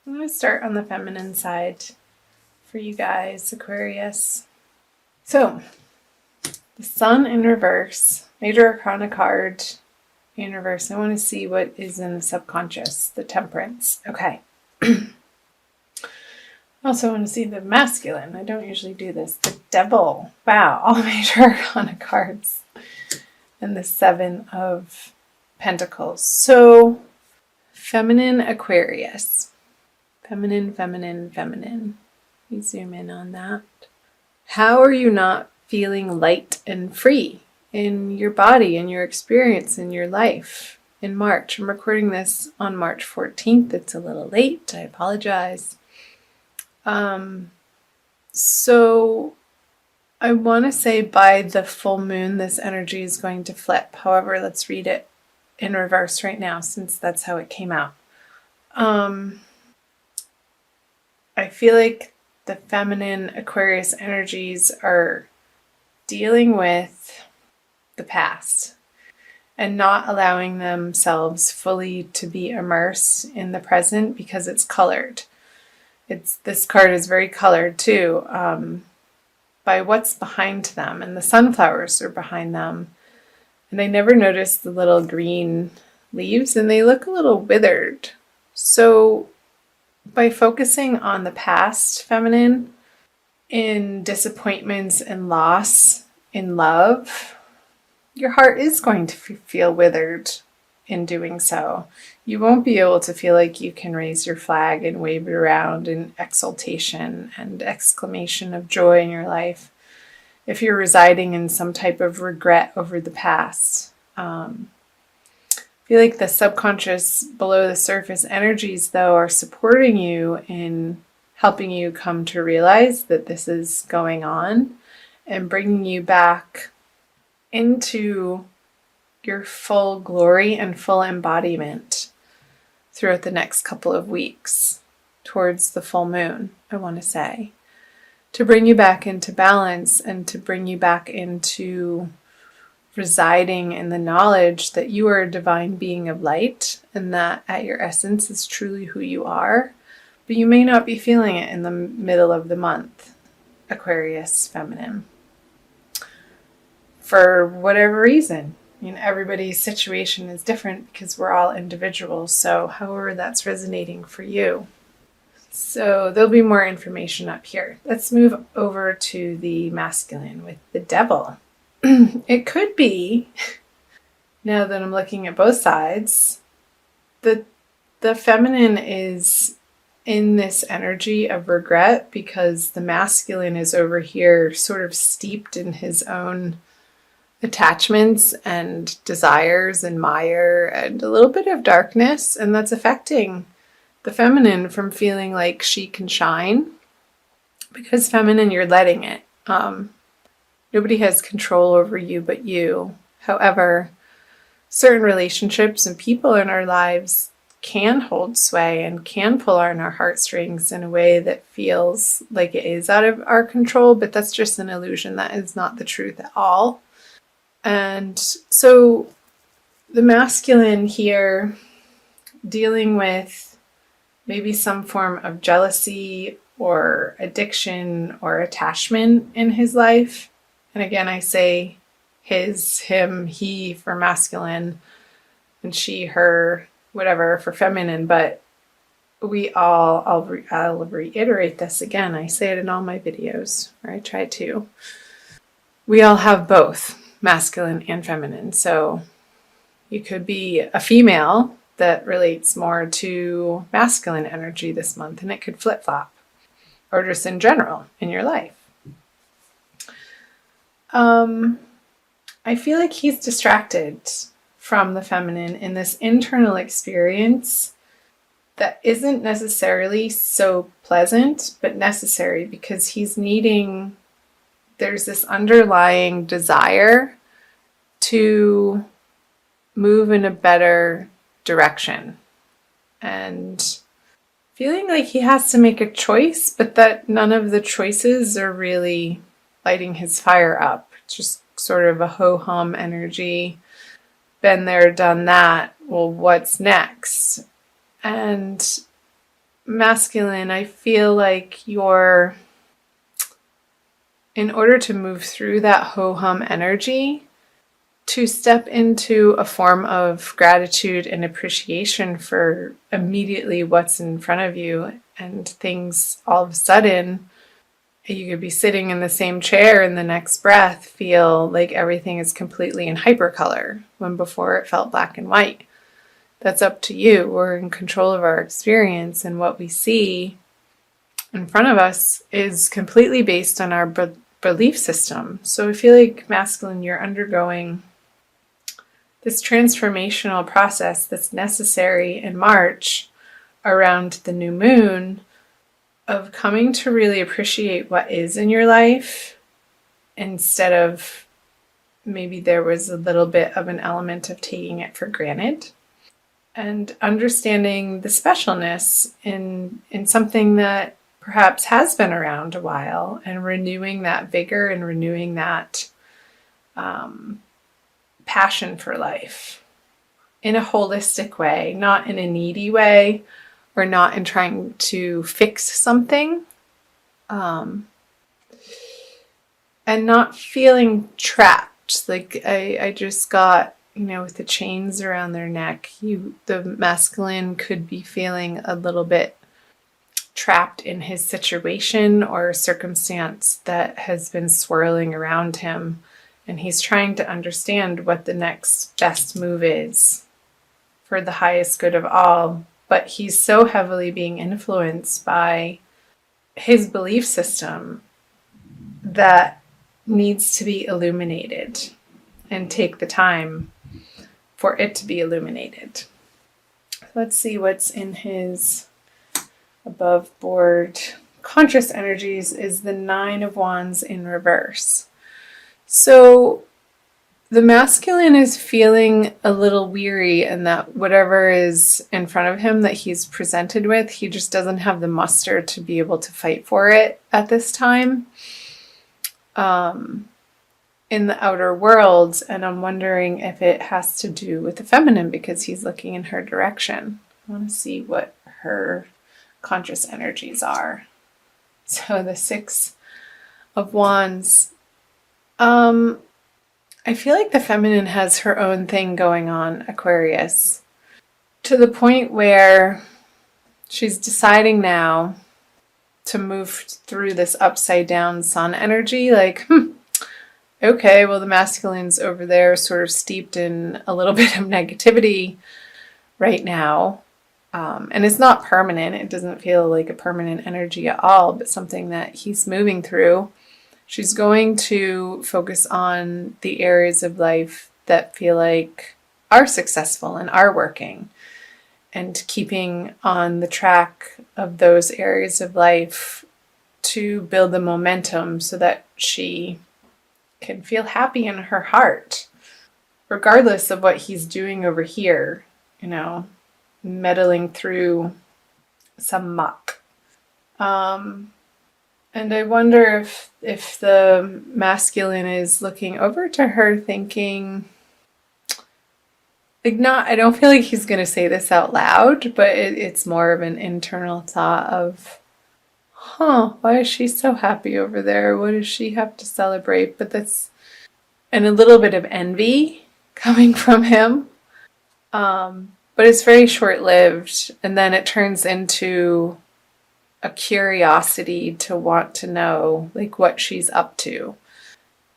I'm going to start on the feminine side for you guys, Aquarius. So, the Sun in reverse, Major Arcana card in reverse. I want to see what is in the subconscious, the Temperance. Okay. I also want to see the masculine. I don't usually do this. The Devil. Wow, all Major Arcana cards. And the Seven of Pentacles. So, feminine Aquarius. Feminine, feminine, feminine. We zoom in on that. How are you not feeling light and free in your body, in your experience, in your life in March? I'm recording this on March 14th. It's a little late. I apologize. So I want to say by the full moon, this energy is going to flip. However, let's read it in reverse right now, since that's how it came out. I feel like the feminine Aquarius energies are dealing with the past and not allowing themselves fully to be immersed in the present because it's colored. This card is very colored too, by what's behind them, and the sunflowers are behind them. And I never noticed the little green leaves, and they look a little withered. So by focusing on the past feminine, in disappointments and loss, in love, your heart is going to feel withered in doing so. You won't be able to feel like you can raise your flag and wave it around in exultation and exclamation of joy in your life if you're residing in some type of regret over the past. I feel like the subconscious, below the surface energies, though, are supporting you in helping you come to realize that this is going on and bringing you back into your full glory and full embodiment throughout the next couple of weeks towards the full moon, I want to say, to bring you back into balance and to bring you back into residing in the knowledge that you are a divine being of light and that at your essence is truly who you are, but you may not be feeling it in the middle of the month, Aquarius feminine, for whatever reason. I mean, everybody's situation is different because we're all individuals, so however that's resonating for you. So there'll be more information up here. Let's move over to the masculine with the Devil. It could be, now that I'm looking at both sides, the feminine is in this energy of regret because the masculine is over here sort of steeped in his own attachments and desires and mire and a little bit of darkness, and that's affecting the feminine from feeling like she can shine, because feminine, you're letting it. Nobody has control over you but you. However, certain relationships and people in our lives can hold sway and can pull on our heartstrings in a way that feels like it is out of our control, but that's just an illusion. That is not the truth at all. And so the masculine here, dealing with maybe some form of jealousy or addiction or attachment in his life. And again, I say his, him, he for masculine, and she, her, whatever for feminine. But we all, I'll reiterate this again. I say it in all my videos, or I try to. We all have both masculine and feminine. So you could be a female that relates more to masculine energy this month, and it could flip-flop, or just in general in your life. I feel like he's distracted from the feminine in this internal experience that isn't necessarily so pleasant, but necessary, because he's needing, there's this underlying desire to move in a better direction and feeling like he has to make a choice, but that none of the choices are really lighting his fire up. It's just sort of a ho-hum energy. Been there, done that. Well, what's next? And masculine, I feel like you're, in order to move through that ho-hum energy, to step into a form of gratitude and appreciation for immediately what's in front of you, and things all of a sudden, you could be sitting in the same chair and the next breath feel like everything is completely in hypercolor when before it felt black and white. That's up to you. We're in control of our experience, and what we see in front of us is completely based on our belief system. So I feel like, masculine, you're undergoing this transformational process that's necessary in March around the new moon, of coming to really appreciate what is in your life, instead of, maybe there was a little bit of an element of taking it for granted, and understanding the specialness in something that perhaps has been around a while, and renewing that vigor and renewing that passion for life in a holistic way, not in a needy way, or not in trying to fix something, and not feeling trapped. Like I just got, with the chains around their neck, the masculine could be feeling a little bit trapped in his situation or circumstance that has been swirling around him, and he's trying to understand what the next best move is for the highest good of all. But he's so heavily being influenced by his belief system that needs to be illuminated, and take the time for it to be illuminated. Let's see what's in his above board conscious energies. Is the 9 of Wands in reverse. So the masculine is feeling a little weary, and that whatever is in front of him that he's presented with, he just doesn't have the muster to be able to fight for it at this time in the outer world. And I'm wondering if it has to do with the feminine, because he's looking in her direction. I want to see what her conscious energies are. So the 6 of Wands. I feel like the feminine has her own thing going on, Aquarius, to the point where she's deciding now to move through this upside down sun energy. Like, okay, well, the masculine's over there sort of steeped in a little bit of negativity right now. And it's not permanent. It doesn't feel like a permanent energy at all, but something that he's moving through. She's going to focus on the areas of life that feel like are successful and are working, and keeping on the track of those areas of life to build the momentum so that she can feel happy in her heart, regardless of what he's doing over here, meddling through some muck. And I wonder if the masculine is looking over to her thinking, like, I don't feel like he's going to say this out loud, but it's more of an internal thought of, why is she so happy over there? What does she have to celebrate? But that's, and a little bit of envy coming from him. But it's very short-lived, and then it turns into a curiosity to want to know, like, what she's up to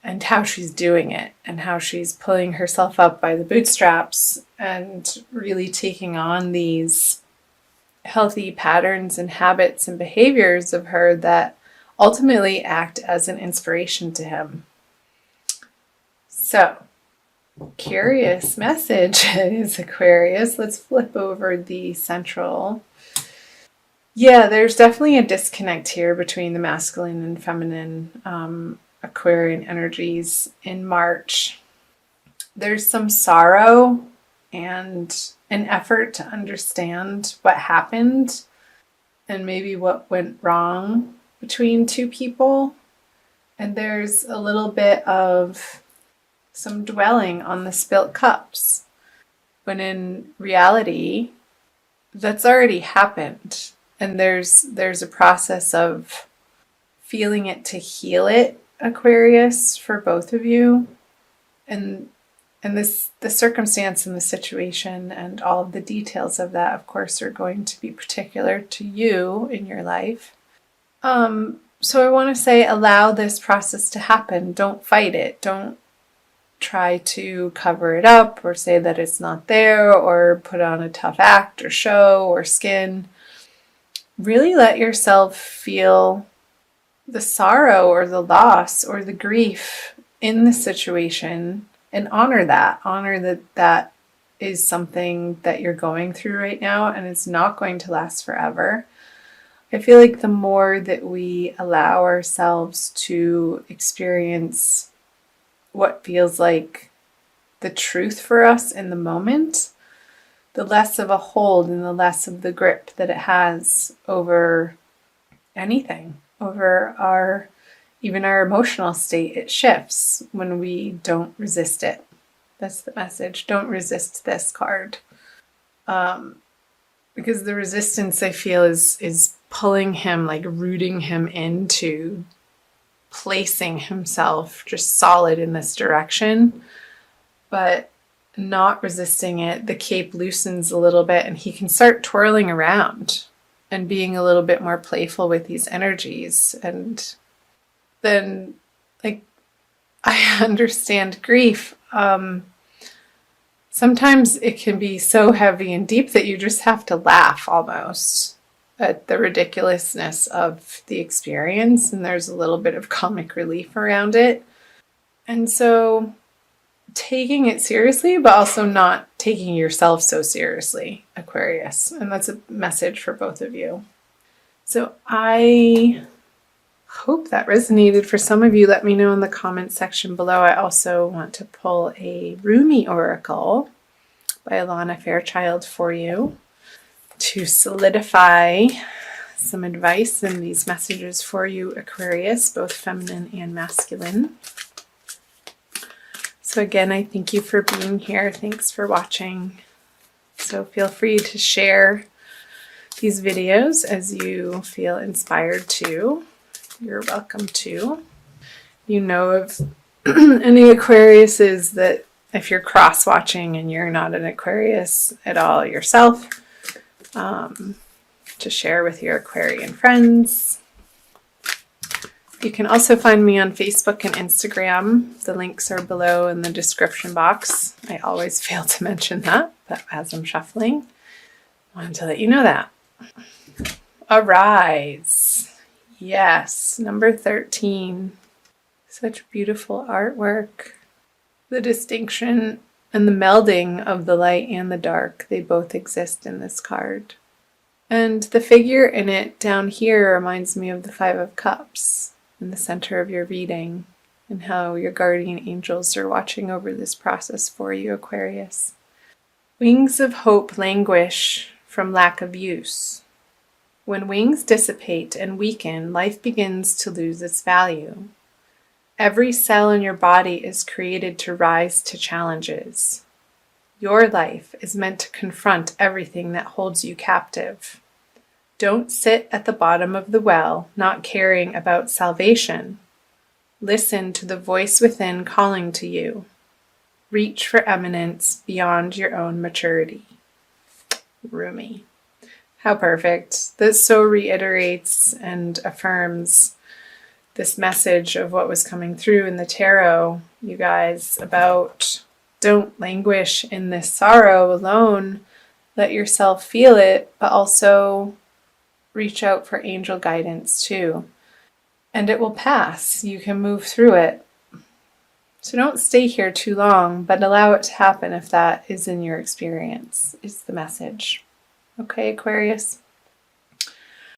and how she's doing it, and how she's pulling herself up by the bootstraps and really taking on these healthy patterns and habits and behaviors of her that ultimately act as an inspiration to him. So, curious messages, Aquarius. Let's flip over the central. Yeah, there's definitely a disconnect here between the masculine and feminine Aquarian energies in March. There's some sorrow and an effort to understand what happened and maybe what went wrong between two people. And there's a little bit of some dwelling on the spilt cups, when in reality, that's already happened. And there's a process of feeling it to heal it, Aquarius, for both of you. And the circumstance and the situation and all of the details of that, of course, are going to be particular to you in your life. So I want to say, allow this process to happen. Don't fight it. Don't try to cover it up or say that it's not there or put on a tough act or show or skin. Really let yourself feel the sorrow or the loss or the grief in the situation and honor that. Honor that that is something that you're going through right now and it's not going to last forever. I feel like the more that we allow ourselves to experience what feels like the truth for us in the moment, the less of a hold and the less of the grip that it has over anything, over even our emotional state. It shifts when we don't resist it. That's the message. Don't resist this card. Because the resistance, I feel, is pulling him, like rooting him into placing himself just solid in this direction, but not resisting it. The cape loosens a little bit and he can start twirling around and being a little bit more playful with these energies. And then, like, I understand grief. Sometimes it can be so heavy and deep that you just have to laugh almost at the ridiculousness of the experience, and there's a little bit of comic relief around it. And so taking it seriously, but also not taking yourself so seriously, Aquarius. And that's a message for both of you. So I hope that resonated for some of you. Let me know in the comments section below. I also want to pull a Rumi Oracle by Alana Fairchild for you to solidify some advice and these messages for you, Aquarius, both feminine and masculine. So again, I thank you for being here. Thanks for watching. So feel free to share these videos as you feel inspired to. You're welcome to. You know of any Aquariuses that if you're cross-watching and you're not an Aquarius at all yourself, to share with your Aquarian friends. You can also find me on Facebook and Instagram. The links are below in the description box. I always fail to mention that, but as I'm shuffling, I wanted to let you know that. Arise. Yes, number 13. Such beautiful artwork. The distinction and the melding of the light and the dark, they both exist in this card. And the figure in it down here reminds me of the Five of Cups in the center of your reading and how your guardian angels are watching over this process for you, Aquarius. Wings of hope languish from lack of use. When wings dissipate and weaken, life begins to lose its value. Every cell in your body is created to rise to challenges. Your life is meant to confront everything that holds you captive. Don't sit at the bottom of the well, not caring about salvation. Listen to the voice within calling to you. Reach for eminence beyond your own maturity. Rumi. How perfect. This so reiterates and affirms this message of what was coming through in the tarot, you guys, about don't languish in this sorrow alone. Let yourself feel it, but also reach out for angel guidance too. And it will pass. You can move through it. So don't stay here too long, but allow it to happen if that is in your experience, is the message. Okay, Aquarius?